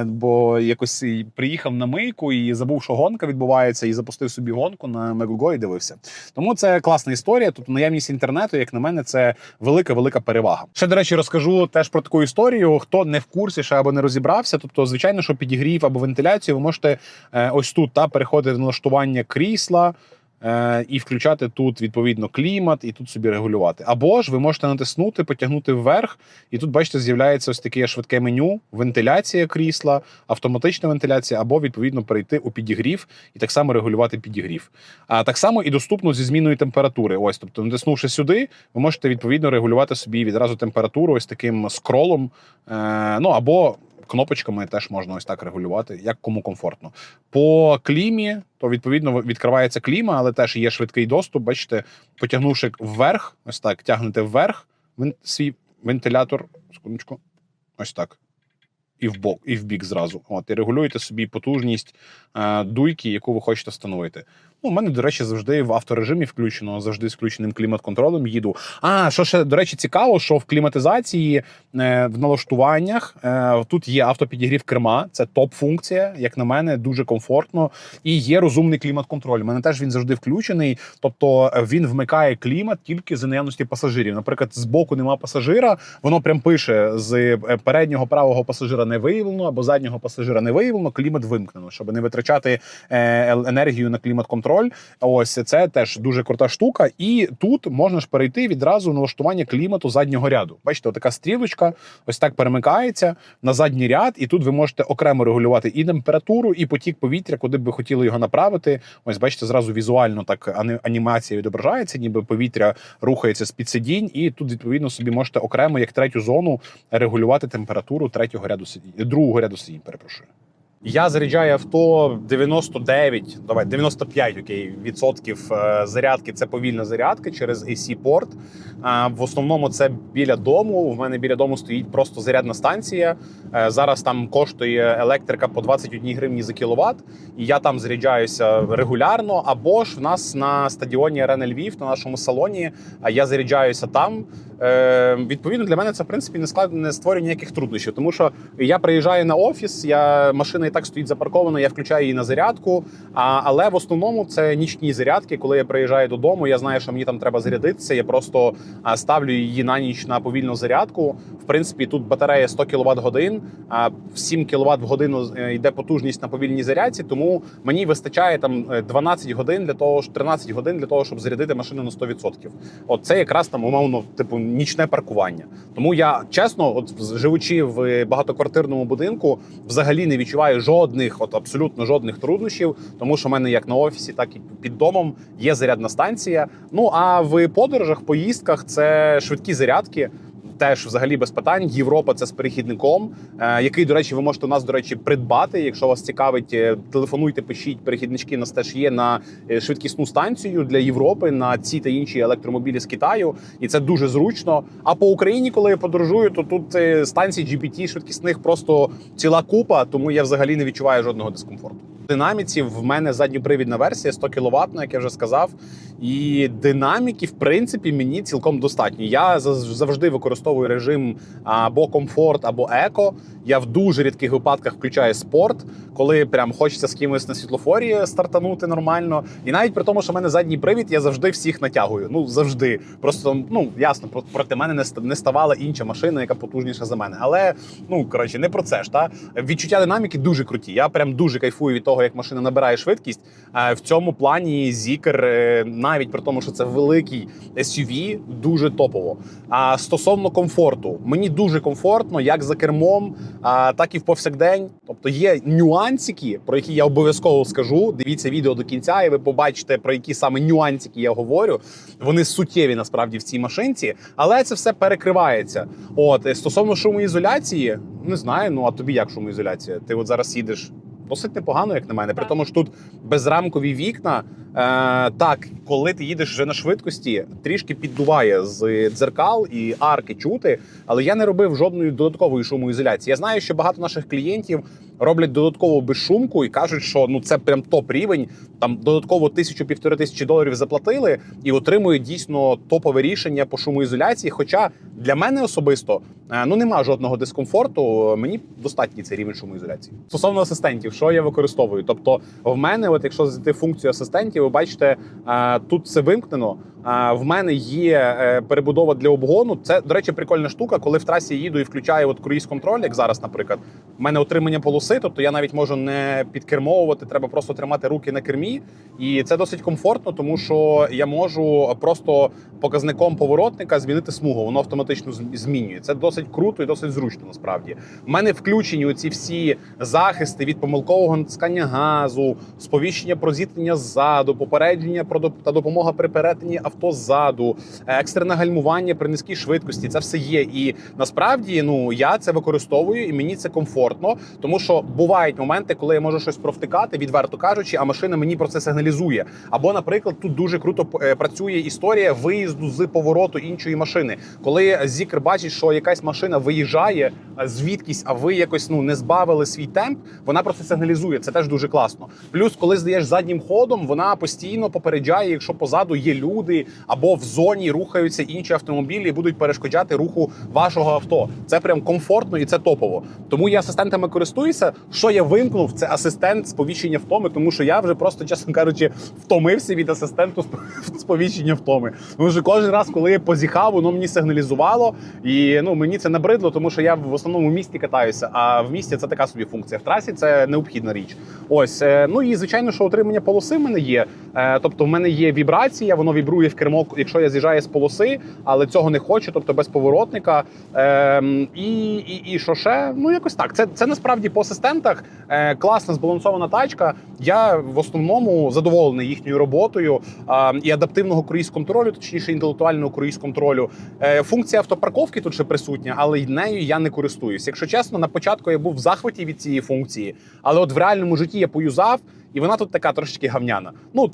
бо якось приїхав на мийку і забув, що гонка відбувається, і запустив собі гонку на Megogo і дивився. Тому це класна історія, тут наявність інтернету, як на мене, це велика-велика перевага. Ще, до речі, розкажу теж про таку історію, хто не в курсі ще або не розібрався, тобто, звичайно, що підігрів або вентиляцію ви можете ось тут переходити в налаштування крісла і включати тут, відповідно, клімат, і тут собі регулювати. Або ж ви можете натиснути, потягнути вверх, і тут, бачите, з'являється ось таке швидке меню, вентиляція крісла, автоматична вентиляція, або, відповідно, перейти у підігрів і так само регулювати підігрів. А так само і доступно зі зміною температури. Ось, тобто, натиснувши сюди, ви можете, відповідно, регулювати собі відразу температуру ось таким скролом, або кнопочками теж можна ось так регулювати, як кому комфортно. По клімі, то, відповідно, відкривається кліма, але теж є швидкий доступ. Бачите, потягнувши вверх, ось так, тягнете вверх свій вентилятор, секундочку, ось так, і в бік зразу. От, і регулюєте собі потужність дуйки, яку ви хочете встановити. У мене, до речі, завжди в авторежимі включено, завжди з включеним клімат-контролем їду. Що ще, до речі, цікаво, що в кліматизації, в налаштуваннях, тут є автопідігрів керма, це топ-функція, як на мене, дуже комфортно. І є розумний клімат-контроль. У мене теж він завжди включений, тобто він вмикає клімат тільки за наявності пасажирів. Наприклад, з боку нема пасажира, воно прям пише, з переднього правого пасажира не виявлено, або заднього пасажира не виявлено, клімат вимкнено, щоб не витрачати енергію на клімат-контроль. контроль. Ось це теж дуже крута штука. І тут можна ж перейти відразу на налаштування клімату заднього ряду. Бачите, така стрілочка ось так перемикається на задній ряд, і тут ви можете окремо регулювати і температуру, і потік повітря, куди б ви хотіли його направити. Ось бачите, зразу візуально так анімація відображається, ніби повітря рухається з-під сидінь, і тут відповідно собі можете окремо як третю зону регулювати температуру другого ряду сидінь, перепрошую. Я заряджаю авто 95 відсотків зарядки. Це повільна зарядка через AC-порт. В основному це біля дому. В мене біля дому стоїть просто зарядна станція. Зараз там коштує електрика по 21 гривні за кіловат. І я там заряджаюся регулярно. Або ж в нас на стадіоні Арена Львів, на нашому салоні, я заряджаюся там. Відповідно, для мене це, в принципі, не створює ніяких труднощів. Тому що я приїжджаю на офіс, машина і так стоїть запаркована, я включаю її на зарядку. Але в основному це нічні зарядки. Коли я приїжджаю додому, я знаю, що мені там треба зарядитися. Я просто ставлю її на ніч на повільну зарядку. В принципі, тут батарея 100 кВт годин, 7 кВт в годину йде потужність на повільній зарядці. Тому мені вистачає там 13 годин для того, щоб зарядити машину на 100%. От це якраз там умовно, типу, нічне паркування. Тому я, чесно, живучи в багатоквартирному будинку, взагалі не відчуваю абсолютно жодних труднощів, тому що в мене як на офісі, так і під домом є зарядна станція. Ну, а в подорожах, поїздках це швидкі зарядки. Теж взагалі без питань. Європа – це з перехідником, який, до речі, ви можете у нас, придбати. Якщо вас цікавить, телефонуйте, пишіть. Перехіднички у нас теж є на швидкісну станцію для Європи, на ці та інші електромобілі з Китаю. І це дуже зручно. А по Україні, коли я подорожую, то тут станцій GPT швидкісних просто ціла купа, тому я взагалі не відчуваю жодного дискомфорту. В динаміці в мене задньопривідна версія 100 кВт, як я вже сказав. І динаміки, в принципі, мені цілком достатньо. Я завжди використовую режим або комфорт, або еко. Я в дуже рідких випадках включаю спорт, коли прям хочеться з кимось на світлофорі стартанути нормально. І навіть при тому, що в мене задній привід, я завжди всіх натягую. Ну, завжди. Просто, ясно, проти мене не ставала інша машина, яка потужніша за мене. Але, не про це ж, та? Відчуття динаміки дуже круті. Я прям дуже кайфую від того, як машина набирає швидкість. В цьому плані Zeekr, навіть при тому, що це великий SUV, дуже топово. А стосовно комфорту, мені дуже комфортно, як за кермом, так і в повсякдень. Тобто є нюансики, про які я обов'язково скажу. Дивіться відео до кінця, і ви побачите, про які саме нюансики я говорю. Вони суттєві, насправді, в цій машинці, але це все перекривається. Стосовно шумоізоляції, не знаю, а тобі як шумоізоляція? Ти зараз їдеш досить непогано, як на мене. При тому, що тут безрамкові вікна. Так, коли ти їдеш вже на швидкості, трішки піддуває з дзеркал і арки чути, але я не робив жодної додаткової шумоізоляції. Я знаю, що багато наших клієнтів роблять додаткову безшумку і кажуть, що це прям топ-рівень, там додатково $1000–1500 заплатили і отримують дійсно топове рішення по шумоізоляції. Хоча для мене особисто нема жодного дискомфорту, мені достатній цей рівень шумоізоляції. Стосовно асистентів, що я використовую? Тобто в мене, якщо зайти функцію асистентів, ви бачите, тут все вимкнено. В мене є перебудова для обгону. Це, до речі, прикольна штука, коли в трасі їду і включаю круїз-контроль, як зараз, наприклад. В мене отримання полоси, тобто я навіть можу не підкермовувати, треба просто тримати руки на кермі. І це досить комфортно, тому що я можу просто показником поворотника змінити смугу, воно автоматично змінює. Це досить круто і досить зручно, насправді. В мене включені оці всі захисти від помилкового натискання газу, сповіщення про зіткнення ззаду, попередження та допомога при перетині авто ззаду, екстрене гальмування при низькій швидкості. Це все є. І насправді, я це використовую і мені це комфортно, тому що бувають моменти, коли я можу щось провтикати, відверто кажучи, а машина мені про це сигналізує. Або, наприклад, тут дуже круто працює історія виїзду з повороту іншої машини. Коли Zeekr бачить, що якась машина виїжджає звідкись, а ви якось не збавили свій темп, вона про це сигналізує. Це теж дуже класно. Плюс, коли здаєш заднім ходом, вона постійно попереджає, якщо позаду є люди, автомобілі або в зоні рухаються інші автомобілі і будуть перешкоджати руху вашого авто. Це прям комфортно і це топово. Тому я асистентами користуюся. Що я вимкнув, це асистент сповіщення втоми, тому що я вже просто, чесно кажучи, втомився від асистенту сповіщення втоми. Тому що кожен раз, коли я позіхав, воно мені сигналізувало, і мені це набридло, тому що я в основному в місті катаюся, а в місті це така собі функція. В трасі це необхідна річ. Ось, і звичайно, що отримання полоси в мене є. Тобто в мене є вібрація, воно вібрує в кермо, якщо я з'їжджаю з полоси, але цього не хочу, тобто без поворотника. І що ще? Якось так. Це насправді по асистентах класна збалансована тачка. Я в основному задоволений їхньою роботою і адаптивного круїз-контролю, точніше інтелектуального круїз-контролю. Функція автопарковки тут ще присутня, але нею я не користуюсь. Якщо чесно, на початку я був в захваті від цієї функції, але от в реальному житті я поюзав, і вона тут така трошечки гавняна.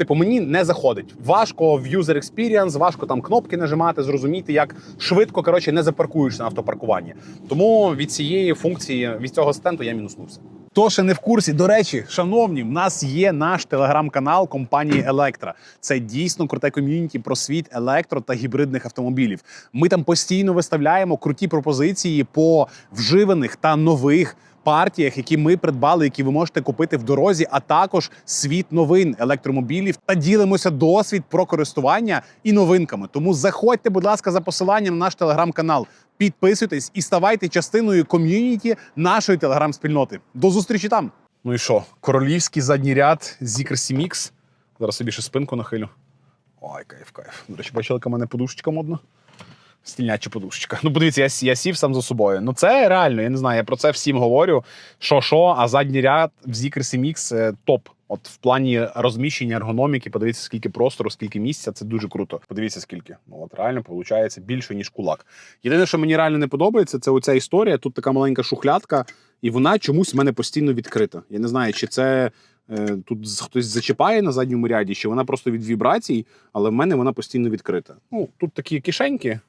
Мені не заходить. Важко в user experience, важко там кнопки нажимати, зрозуміти, як швидко, не запаркуєшся на автопаркуванні. Тому від цієї функції, від цього стенту я мінуснувся. Хто ще не в курсі, до речі, шановні, в нас є наш телеграм-канал компанії Electra. Це дійсно круте ком'юніті про світ електро та гібридних автомобілів. Ми там постійно виставляємо круті пропозиції по вживаних та нових партіях, які ми придбали, які ви можете купити в дорозі, а також світ новин електромобілів та ділимося досвід про користування і новинками. Тому заходьте, будь ласка, за посиланням на наш телеграм-канал, підписуйтесь і ставайте частиною ком'юніті нашої телеграм-спільноти. До зустрічі там! Ну і що? Королівський задній ряд Zeekr CMX. Зараз собі ще спинку нахилю. Ой, кайф. До речі, бачили, яка в мене подушечка модна? Стільняча подушечка. Подивіться, я сів сам за собою. Це реально, я не знаю, я про це всім говорю. Що, а задній ряд в Zeekr CMX топ. От в плані розміщення ергономіки, подивіться, скільки простору, скільки місця, це дуже круто. Подивіться, скільки. Реально, виходить, більше, ніж кулак. Єдине, що мені реально не подобається, це оця історія. Тут така маленька шухлядка, і вона чомусь в мене постійно відкрита. Я не знаю, чи це тут хтось зачіпає на задньому ряді, чи вона просто від вібрацій, але в мене вона постійно відкрита. Тут такі кишеньки.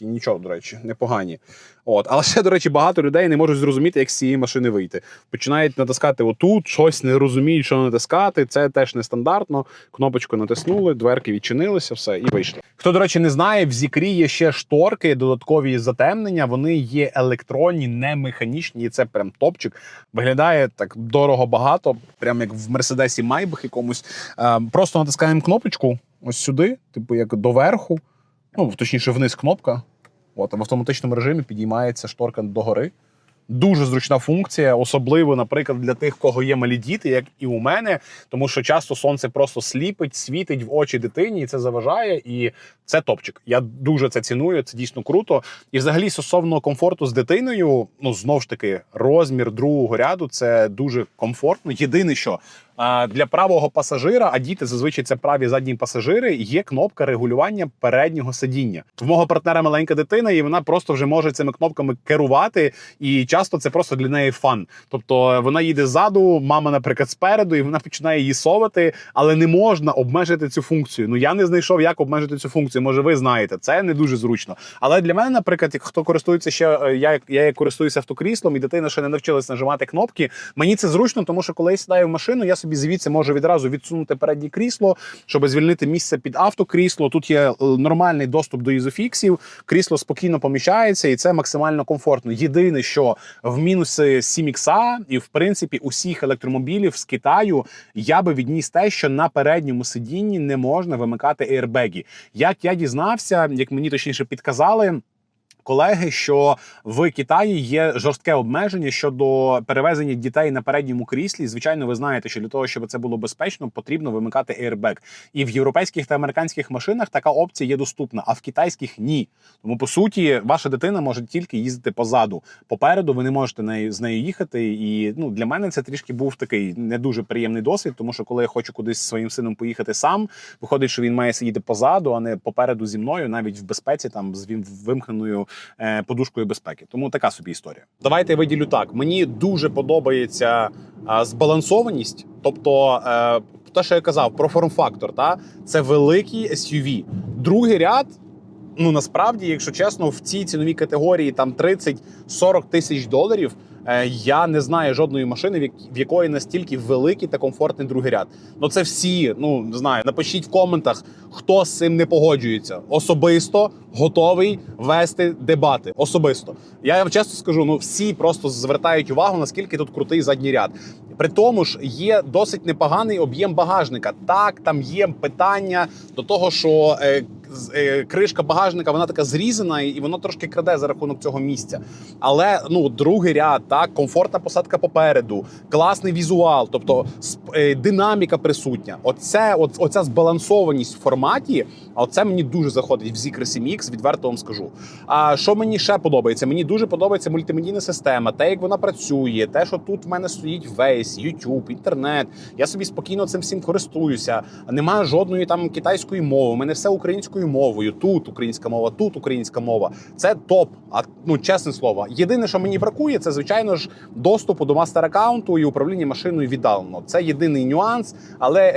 Нічого, до речі, непогані. Але ще, до речі, багато людей не можуть зрозуміти, як з цієї машини вийти. Починають натискати отут, щось не розуміють, що натискати. Це теж нестандартно. Кнопочку натиснули, дверки відчинилися, все, і вийшли. Хто, до речі, не знає, в Zeekr є ще шторки, додаткові затемнення. Вони є електронні, не механічні, і це прям топчик. Виглядає так дорого-багато, прям як в Мерседесі Майбах якомусь. Просто натискаємо кнопочку ось сюди, як доверху. Точніше, вниз кнопка. А в автоматичному режимі підіймається шторка догори. Дуже зручна функція, особливо, наприклад, для тих, в кого є малі діти, як і у мене, тому що часто сонце просто сліпить, світить в очі дитині, і це заважає, і це топчик. Я дуже це ціную, це дійсно круто. І взагалі, стосовно комфорту з дитиною, знову ж таки, розмір другого ряду – це дуже комфортно. Єдине, що для правого пасажира, а діти зазвичай це праві задні пасажири, є кнопка регулювання переднього сидіння. В мого партнера маленька дитина, і вона просто вже може цими кнопками керувати, і часто це просто для неї фан. Тобто вона їде ззаду, мама, наприклад, спереду, і вона починає її совати, але не можна обмежити цю функцію. Я не знайшов, як обмежити цю функцію. Може, ви знаєте, це не дуже зручно. Але для мене, наприклад, хто користується ще, я користуюся автокріслом, і дитина ще не навчилась нажимати кнопки, мені це зручно, тому що коли я сідаю в машину, я собі звідси можу відразу відсунути переднє крісло, щоб звільнити місце під автокрісло. Тут є нормальний доступ до ізофіксів, крісло спокійно поміщається, і це максимально комфортно. Єдине, що в мінуси CMX і, в принципі, усіх електромобілів з Китаю, я би відніс те, що на передньому сидінні не можна вимикати еєрбеги. Як я дізнався, як мені точніше підказали колеги, що в Китаї є жорстке обмеження щодо перевезення дітей на передньому кріслі. Звичайно, ви знаєте, що для того, щоб це було безпечно, потрібно вимикати airbag. І в європейських та американських машинах така опція є доступна, а в китайських – ні. Тому, по суті, ваша дитина може тільки їздити позаду. Попереду ви не можете з нею їхати. І для мене це трішки був такий не дуже приємний досвід, тому що коли я хочу кудись зі своїм сином поїхати сам, виходить, що він має сидіти позаду, а не попереду зі мною, навіть в безпеці, там, з вимкненою подушкою безпеки. Тому така собі історія. Давайте я виділю так. Мені дуже подобається збалансованість, тобто те, що я казав про форм-фактор, це великий SUV. Другий ряд, насправді, якщо чесно, в цій ціновій категорії там 30-40 тисяч доларів, Я не знаю жодної машини, в якої настільки великий та комфортний другий ряд. Ну це всі, не знаю, напишіть в коментах, хто з цим не погоджується. Особисто готовий вести дебати. Особисто. Я вам чесно скажу, всі просто звертають увагу, наскільки тут крутий задній ряд. При тому ж є досить непоганий об'єм багажника. Так, там є питання до того, що кришка багажника, вона така зрізана, і воно трошки краде за рахунок цього місця. Але другий ряд, так, комфортна посадка попереду, класний візуал, тобто динаміка присутня. Оця збалансованість в форматі, оце мені дуже заходить в Zeekr 7X, відверто вам скажу. А що мені ще подобається? Мені дуже подобається мультимедійна система, те, як вона працює, те, що тут в мене стоїть Waze, YouTube, інтернет. Я собі спокійно цим всім користуюся. Немає жодної там китайської мови. У мене все українською мовою. Тут українська мова, тут українська мова. Це топ. Чесне слово. Єдине, що мені бракує, це, звичайно ж, доступу до мастер-аккаунту і управління машиною віддалено. Це єдиний нюанс, але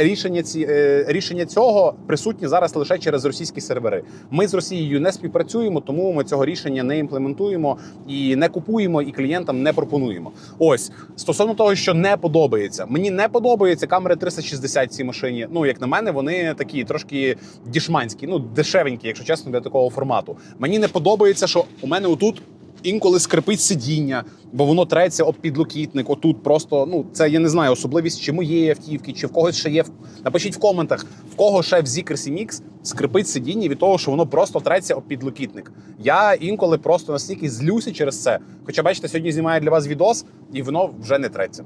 рішення цього присутні зараз лише через російські сервери. Ми з Росією не співпрацюємо, тому ми цього рішення не імплементуємо і не купуємо, і клієнтам не пропонуємо. Ось, стосовно того, що не подобається. Мені не подобаються камери 360 в цій машині. Як на мене, вони такі трошки дішманські, дешевенькі, якщо чесно, для такого формату. Мені не подобається, що у мене отут інколи скрипить сидіння, бо воно треться об підлокітник. Отут просто, це, я не знаю, особливість чи моєї автівки, чи в когось ще є. Напишіть в коментах, в кого ще в Zeekr 7X скрипить сидіння від того, що воно просто треться об підлокітник. Я інколи просто настільки злюся через це. Хоча, бачите, сьогодні знімаю для вас відос, і воно вже не треться.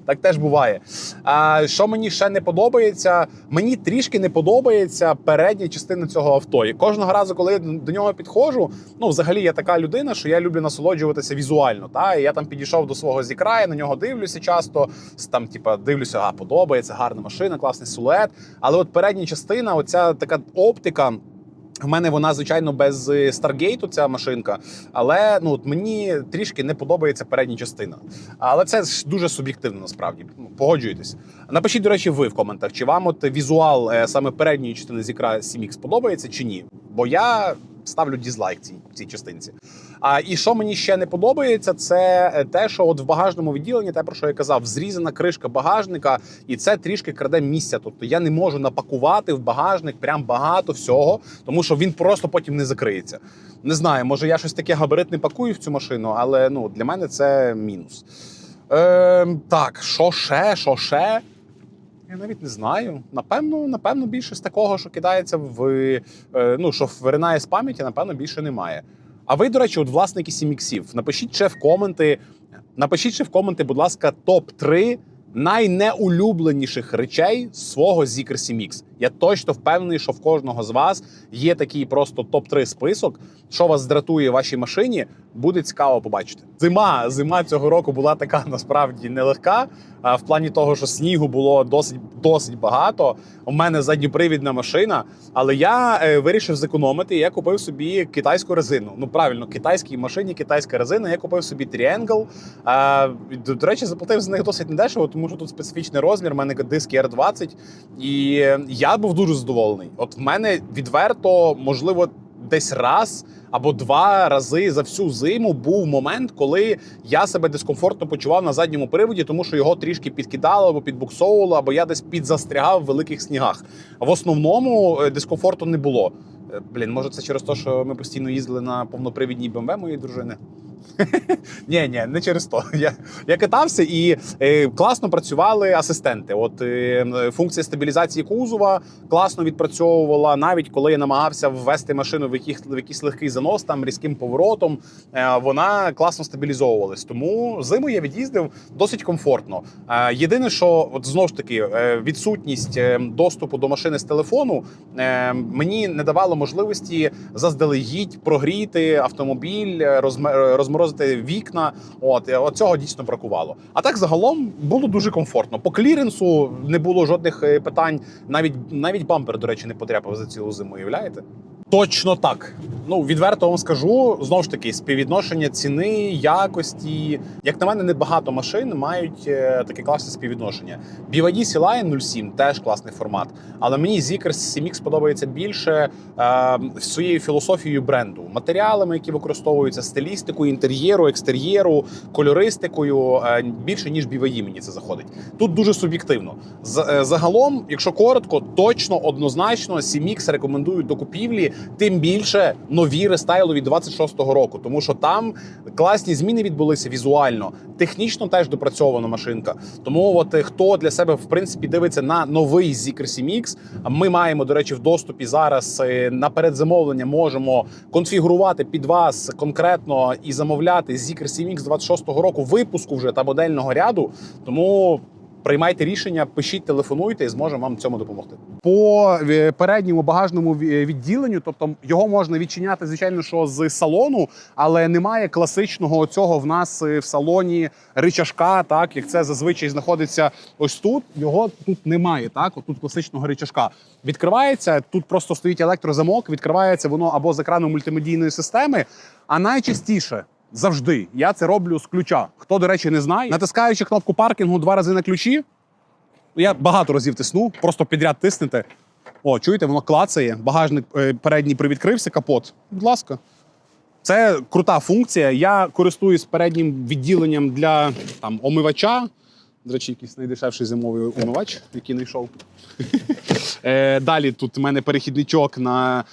Так теж буває. А що мені ще не подобається? Мені трішки не подобається передня частина цього авто. І кожного разу, коли я до нього підходжу, взагалі я така людина, що я люблю насолоджуватися візуально. І я там підійшов до свого Zeekr, на нього дивлюся часто, дивлюся, подобається, гарна машина, класний силует. Але от передня частина, оця така оптика, в мене вона, звичайно, без Stargate, ця машинка, але мені трішки не подобається передня частина. Але це дуже суб'єктивно, насправді. Погоджуйтесь. Напишіть, до речі, ви в коментах, чи вам візуал саме передньої частини Zeekr 7X подобається, чи ні. Бо я ставлю дізлайк цій частинці. І що мені ще не подобається, це те, що в багажному відділенні, те, про що я казав, зрізана кришка багажника, і це трішки краде місця. Тобто я не можу напакувати в багажник прям багато всього, тому що він просто потім не закриється. Не знаю, може я щось таке габаритне пакую в цю машину, але для мене це мінус. Так, що ще? Я навіть не знаю. Напевно, більше з такого, що кидається що виринає з пам'яті, напевно, більше немає. А ви, до речі, власники 7X-ів, напишіть ще в коменти, будь ласка, топ-3 найнеулюбленіших речей свого Zeekr 7X. Я точно впевнений, що в кожного з вас є такий просто топ-3 список. Що вас здратує в вашій машині, буде цікаво побачити. Зима цього року була така, насправді, нелегка. В плані того, що снігу було досить багато. У мене задньопривідна машина, але я вирішив зекономити, і я купив собі китайську резину. Правильно, китайській машині китайська резина. Я купив собі Triangle. До речі, заплатив за них досить недешево, тому що тут специфічний розмір, у мене диски R20, і я був дуже задоволений. От в мене відверто, можливо, десь раз або два рази за всю зиму був момент, коли я себе дискомфортно почував на задньому приводі, тому що його трішки підкидало або підбуксовувало, або я десь підзастрягав в великих снігах. В основному дискомфорту не було. Може це через те, що ми постійно їздили на повнопривідній BMW моєї дружини? Ні, не через то. Я катався і класно працювали асистенти. Функція стабілізації кузова класно відпрацьовувала, навіть коли я намагався ввести машину в якийсь легкий занос, там різким поворотом, вона класно стабілізовувалась. Тому зиму я від'їздив досить комфортно. Єдине, що знову ж таки відсутність доступу до машини з телефону мені не давало можливості заздалегідь прогріти автомобіль, розморозити вікна. Цього дійсно бракувало. А так загалом було дуже комфортно. По кліренсу не було жодних питань. Навіть бампер, до речі, не потрапив за цілу зиму, уявляєте? Точно так. Ну, відверто вам скажу, знову ж таки, співвідношення ціни, якості. Як на мене, небагато машин мають таке класне співвідношення. BYD C-Line 07 теж класний формат. Але мені Zeekr CMX подобається більше своєю філософією бренду. Матеріалами, які використовуються, стилістикою, інтер'єру, екстер'єру, кольористикою. Більше, ніж BYD мені це заходить. Тут дуже суб'єктивно. Загалом, якщо коротко, точно, однозначно, CMX рекомендують до купівлі, тим більше нові рестайлові 26-го року, тому що там класні зміни відбулися візуально, технічно теж допрацьована машинка. Тому от хто для себе, в принципі, дивиться на новий Zeekr CMX, ми маємо, до речі, в доступі зараз на передзамовлення можемо конфігурувати під вас конкретно і замовляти Zeekr CMX 26-го року випуску вже та модельного ряду, тому приймайте рішення, пишіть, телефонуйте і зможемо вам в цьому допомогти. По передньому багажному відділенню, тобто його можна відчиняти, звичайно, що з салону, але немає класичного цього в нас в салоні ричажка, так, як це зазвичай знаходиться ось тут, його тут немає, так, отут класичного ричажка. Відкривається, тут просто стоїть електрозамок, відкривається воно або з екрану мультимедійної системи, а найчастіше завжди я це роблю з ключа. Хто, до речі, не знає, натискаючи кнопку паркінгу 2 рази на ключі, я багато разів тисну, просто підряд тиснете. О, чуєте, воно клацає, багажник передній привідкрився, капот. Будь ласка. Це крута функція. Я користуюсь переднім відділенням для там, омивача. До речі, якийсь найдешевший зимовий омивач, який знайшов. Далі тут у мене перехідничок на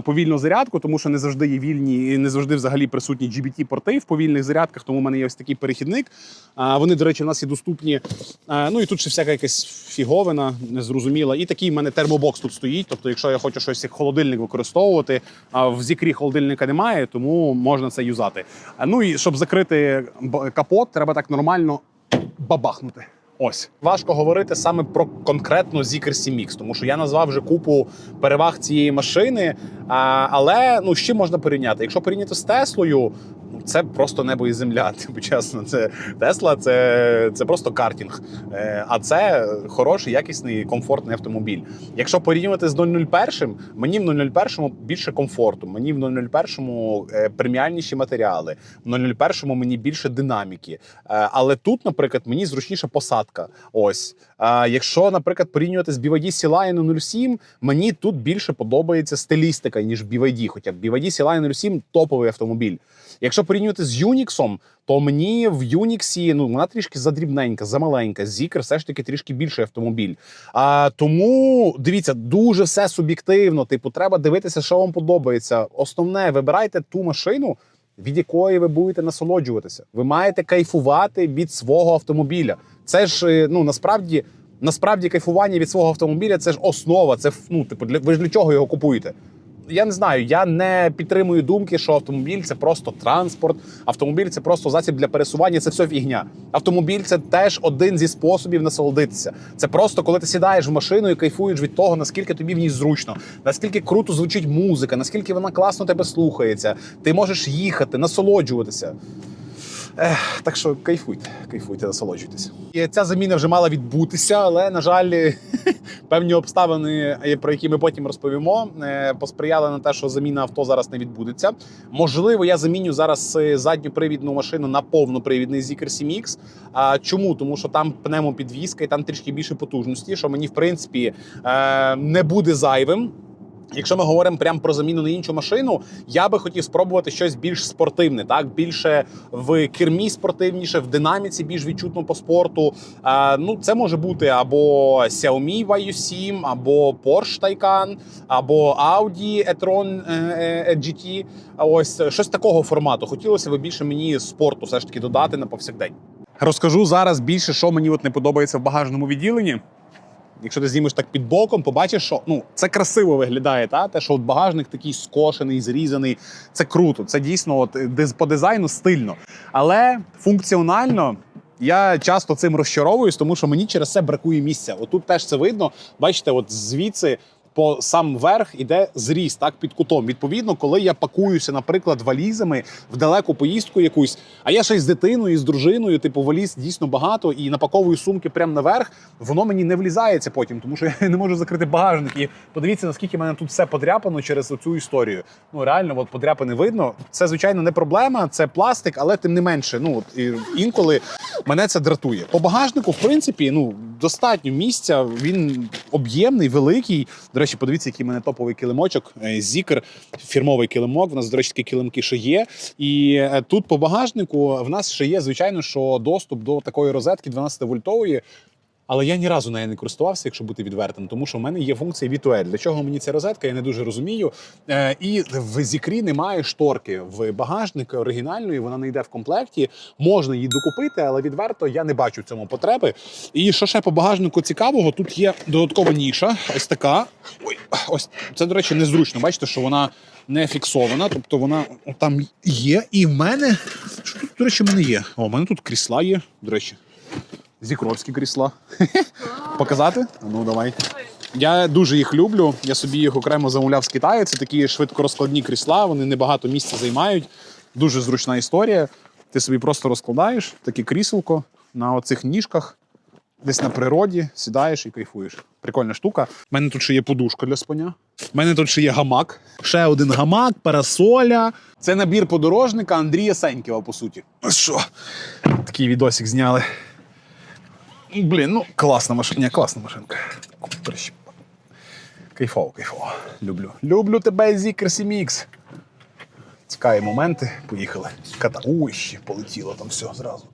повільну зарядку, тому що не завжди є вільні і не завжди взагалі присутні GBT-порти в повільних зарядках, тому в мене є ось такий перехідник. Вони, до речі, в нас є доступні. Ну і тут ще всяка якась фіговина, незрозуміла. І такий в мене термобокс тут стоїть, тобто якщо я хочу щось як холодильник використовувати, а в Zeekr холодильника немає, тому можна це юзати. Ну і щоб закрити капот, треба так нормально бабахнути. Ось. Важко говорити саме про конкретно Zeekr CMX, тому що я назвав вже купу переваг цієї машини, але ну, з чим можна порівняти? Якщо порівняти з Теслою, це просто небо і земля, типу, чесно. Це Тесла, це просто картинг. А це хороший, якісний, комфортний автомобіль. Якщо порівнювати з 001, мені в 001 більше комфорту, мені в 001 преміальніші матеріали, в 001 мені більше динаміки. Але тут, наприклад, мені зручніша посадка. Ось. Якщо, наприклад, порівнювати з BYD C-Line 07, мені тут більше подобається стилістика, ніж BYD, хоча BYD C-Line 07 топовий автомобіль. Якщо порівнювати з Unix, то мені в Unix, ну, вона трішки задрібненька, замаленька. Zeekr все ж таки трішки більший автомобіль. Тому, дивіться, дуже все суб'єктивно. Типу, треба дивитися, що вам подобається. Основне, вибирайте ту машину, від якої ви будете насолоджуватися. Ви маєте кайфувати від свого автомобіля. Це ж, ну, насправді кайфування від свого автомобіля – це ж основа. Це, ну, типу, ви ж для чого його купуєте? Я не знаю, я не підтримую думки, що автомобіль – це просто транспорт, автомобіль – це просто засіб для пересування, це все фігня. Автомобіль – це теж один зі способів насолодитися. Це просто, коли ти сідаєш в машину і кайфуєш від того, наскільки тобі в ній зручно, наскільки круто звучить музика, наскільки вона класно тебе слухається. Ти можеш їхати, насолоджуватися. Так що кайфуйте, насолоджуйтесь. І ця заміна вже мала відбутися, але, на жаль, певні обставини, про які ми потім розповімо, посприяли на те, що заміна авто зараз не відбудеться. Можливо, я заміню зараз задньопривідну машину на повнопривідний Zeekr CMX. Чому? Тому що там пневмопідвізка і там трішки більше потужності, що мені, в принципі, не буде зайвим. Якщо ми говоримо прямо про заміну на іншу машину, я би хотів спробувати щось більш спортивне, так? Більше в кермі спортивніше, в динаміці більш відчутно по спорту. Ну, це може бути або Xiaomi YU7, або Porsche Taycan, або Audi e-tron GT. Ось щось такого формату. Хотілося б більше мені спорту все ж таки додати на повсякдень. Розкажу зараз більше, що мені от не подобається в багажному відділенні. Якщо ти знімеш так під боком, побачиш, що це красиво виглядає, те, що багажник такий скошений, зрізаний. Це круто, це дійсно по дизайну стильно. Але функціонально я часто цим розчаровуюсь, тому що мені через це бракує місця. Отут теж це видно. Бачите, от звідси по сам верх іде зріз, так, під кутом. Відповідно, коли я пакуюся, наприклад, валізами в далеку поїздку якусь, а я ще й з дитиною, і з дружиною, типу, валіз дійсно багато, і напаковую сумки прямо наверх, воно мені не влізається потім, тому що я не можу закрити багажник. І подивіться, наскільки в мене тут все подряпано через цю історію. Ну, реально, от подряпини видно. Це, звичайно, не проблема, це пластик, але тим не менше, ну, інколи мене це дратує. По багажнику, в принципі, ну, достатньо місця, він об'ємний, великий. До речі, подивіться, який в мене топовий килимочок. Зікер, фірмовий килимок. В нас, до речі, такі килимки ще є. І тут по багажнику в нас ще є, звичайно, що доступ до такої розетки 12-вольтової. Але я ні разу нею не користувався, якщо бути відвертим, тому що в мене є функція V2L. Для чого мені ця розетка, я не дуже розумію. І в Зікрі немає шторки. В багажнику оригінальної вона не йде в комплекті. Можна її докупити, але відверто я не бачу в цьому потреби. І що ще по багажнику цікавого, тут є додаткова ніша, ось така. Ой, ось це, до речі, незручно. Бачите, що вона не фіксована, тобто вона там є. І в мене, що тут, до речі, в мене є? О, в мене тут крісла є, до речі. Зікровські крісла. Показати? Ну, давай. Я дуже їх люблю. Я собі їх окремо замовляв з Китаю. Це такі швидкорозкладні крісла, вони небагато місця займають. Дуже зручна історія. Ти собі просто розкладаєш таке кріселко на оцих ніжках, десь на природі, сідаєш і кайфуєш. Прикольна штука. У мене тут ще є подушка для спання. У мене тут ще є гамак. Ще один гамак, парасоля. Це набір подорожника Андрія Сеньківа, по суті. Ось що? Такий відосик зняли. Блін, ну класна машина, класна машинка. Кайфово, кайфово. Люблю. Люблю тебе, Zeekr CMX. Цікаві моменти. Поїхали. Ой, ще полетіло там все зразу.